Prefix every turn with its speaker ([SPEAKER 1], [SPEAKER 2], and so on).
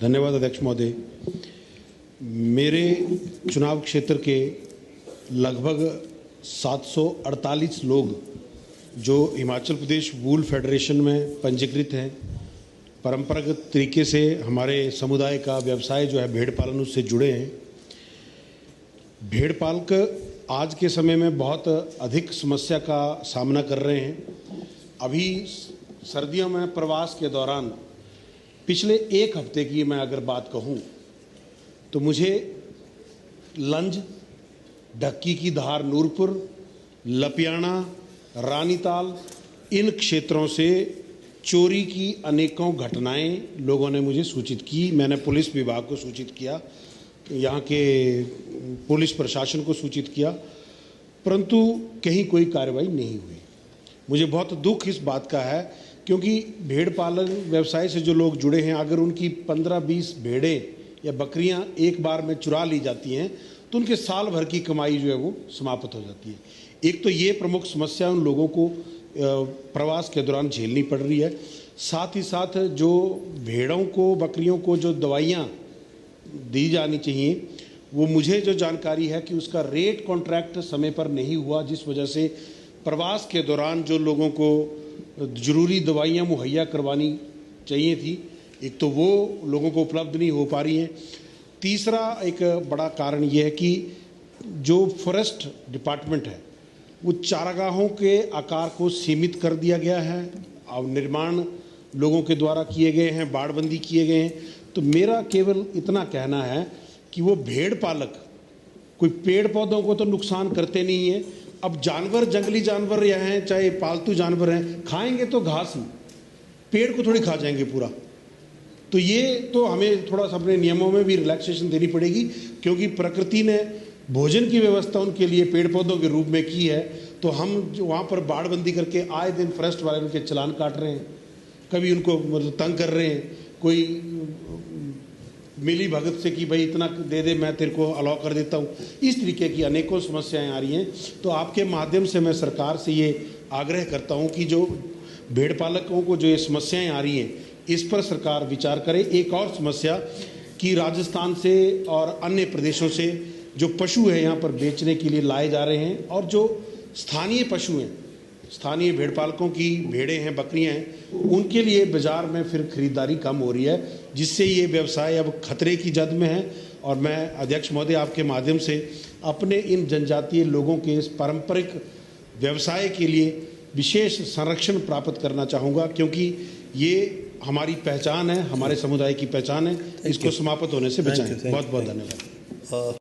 [SPEAKER 1] धन्यवाद अध्यक्ष महोदय। मेरे चुनाव क्षेत्र के लगभग 748 लोग जो हिमाचल प्रदेश वूल फेडरेशन में पंजीकृत हैं, परंपरागत तरीके से हमारे समुदाय का व्यवसाय जो है भेड़ पालन, उससे जुड़े हैं। भेड़ पालक आज के समय में बहुत अधिक समस्या का सामना कर रहे हैं। अभी सर्दियों में प्रवास के दौरान पिछले एक हफ्ते की मैं अगर बात कहूं तो मुझे लंज, ढक्की की धार, नूरपुर, लपियाना, रानीताल, इन क्षेत्रों से चोरी की अनेकों घटनाएं लोगों ने मुझे सूचित की। मैंने पुलिस विभाग को सूचित किया, यहाँ के पुलिस प्रशासन को सूचित किया, परंतु कहीं कोई कार्रवाई नहीं हुई। मुझे बहुत दुख इस बात का है, क्योंकि भेड़ पालन व्यवसाय से जो लोग जुड़े हैं, अगर उनकी 15-20 भेड़ें या बकरियां एक बार में चुरा ली जाती हैं तो उनके साल भर की कमाई जो है वो समाप्त हो जाती है। एक तो ये प्रमुख समस्या उन लोगों को प्रवास के दौरान झेलनी पड़ रही है। साथ ही साथ जो भेड़ों को, बकरियों को जो दवाइयाँ दी जानी चाहिए, वो मुझे जो जानकारी है कि उसका रेट कॉन्ट्रैक्ट समय पर नहीं हुआ, जिस वजह से प्रवास के दौरान जो लोगों को ज़रूरी दवाइयाँ मुहैया करवानी चाहिए थी, एक तो वो लोगों को उपलब्ध नहीं हो पा रही हैं। तीसरा एक बड़ा कारण ये है कि जो फॉरेस्ट डिपार्टमेंट है वो चारागाहों के आकार को सीमित कर दिया गया है। अब निर्माण लोगों के द्वारा किए गए हैं, बाड़बंदी किए गए हैं। तो मेरा केवल इतना कहना है कि वो भेड़ पालक कोई पेड़ पौधों को तो नुकसान करते नहीं है। अब जानवर, जंगली जानवर या हैं चाहे पालतू जानवर हैं, खाएंगे तो घास ही, पेड़ को थोड़ी खा जाएंगे पूरा। तो ये तो हमें थोड़ा सा अपने नियमों में भी रिलैक्सेशन देनी पड़ेगी, क्योंकि प्रकृति ने भोजन की व्यवस्था उनके लिए पेड़ पौधों के रूप में की है। तो हम जो वहाँ पर बाड़बंदी करके आए दिन फॉरेस्ट वाले उनके चालान काट रहे हैं, कभी उनको मतलब तंग कर रहे हैं, कोई मिली भगत से कि भाई इतना दे दे, मैं तेरे को अलाउ कर देता हूँ। इस तरीके की अनेकों समस्याएं आ रही हैं। तो आपके माध्यम से मैं सरकार से ये आग्रह करता हूँ कि जो भेड़ पालकों को जो ये समस्याएं आ रही हैं, इस पर सरकार विचार करे। एक और समस्या कि राजस्थान से और अन्य प्रदेशों से जो पशु है यहाँ पर बेचने के लिए लाए जा रहे हैं, और जो स्थानीय पशु हैं, स्थानीय भेड़ पालकों की भेड़ें हैं, बकरियां हैं, उनके लिए बाजार में फिर खरीदारी कम हो रही है, जिससे ये व्यवसाय अब खतरे की जद में है। और मैं अध्यक्ष महोदय आपके माध्यम से अपने इन जनजातीय लोगों के इस पारंपरिक व्यवसाय के लिए विशेष संरक्षण प्राप्त करना चाहूँगा, क्योंकि ये हमारी पहचान है, हमारे समुदाय की पहचान है। इसको समाप्त होने से बचाएं। बहुत बहुत धन्यवाद।